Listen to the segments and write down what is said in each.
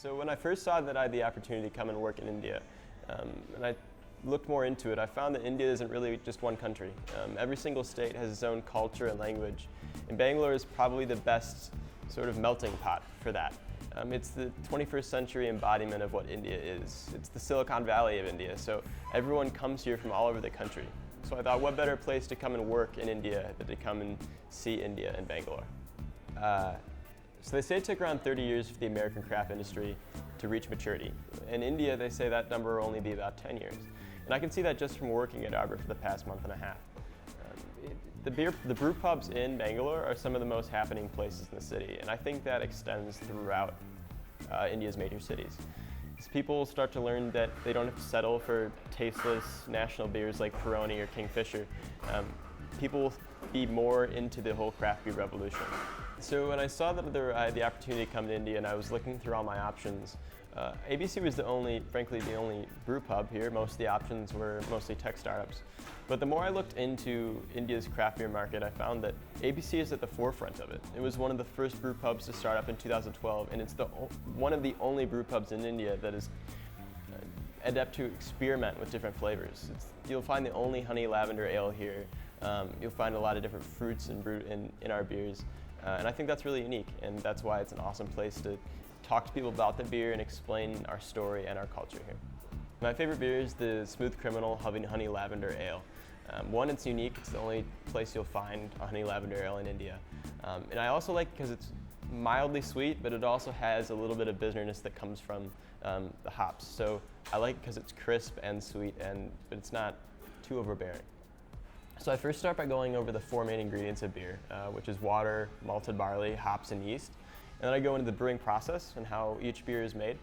So when I first saw that I had the opportunity to come and work in India, and I looked more into it, I found that India isn't really just one country. Every single state has its own culture and language, and Bangalore is probably the best sort of melting pot for that. It's the 21st century embodiment of what India is. It's the Silicon Valley of India, so everyone comes here from all over the country. So I thought, what better place to come and work in India than to come and see India in Bangalore. So they say it took around 30 years for the American craft industry to reach maturity. In India, they say that number will only be about 10 years. And I can see that just from working at Arbor for the past month and a half. The brew pubs in Bangalore are some of the most happening places in the city, and I think that extends throughout India's major cities. As people start to learn that they don't have to settle for tasteless national beers like Peroni or Kingfisher, people will be more into the whole craft beer revolution. So when I saw that I had the opportunity to come to India and I was looking through all my options, ABC was frankly the only brew pub here. Most of the options were mostly tech startups. But the more I looked into India's craft beer market, I found that ABC is at the forefront of it. It was one of the first brew pubs to start up in 2012, and it's one of the only brew pubs in India that is adept to experiment with different flavors. You'll find the only honey lavender ale here. You'll find a lot of different fruits in our beers. And I think that's really unique, and that's why it's an awesome place to talk to people about the beer and explain our story and our culture here. My favorite beer is the Smooth Criminal Honey Lavender Ale. One, it's unique. It's the only place you'll find a honey lavender ale in India. And I also like it because it's mildly sweet, but it also has a little bit of bitterness that comes from the hops. So I like it because it's crisp and sweet, but it's not too overbearing. So I first start by going over the four main ingredients of beer, which is water, malted barley, hops, and yeast. And then I go into the brewing process and how each beer is made.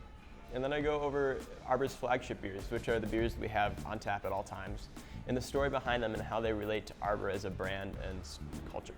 And then I go over Arbor's flagship beers, which are the beers that we have on tap at all times, and the story behind them and how they relate to Arbor as a brand and culture.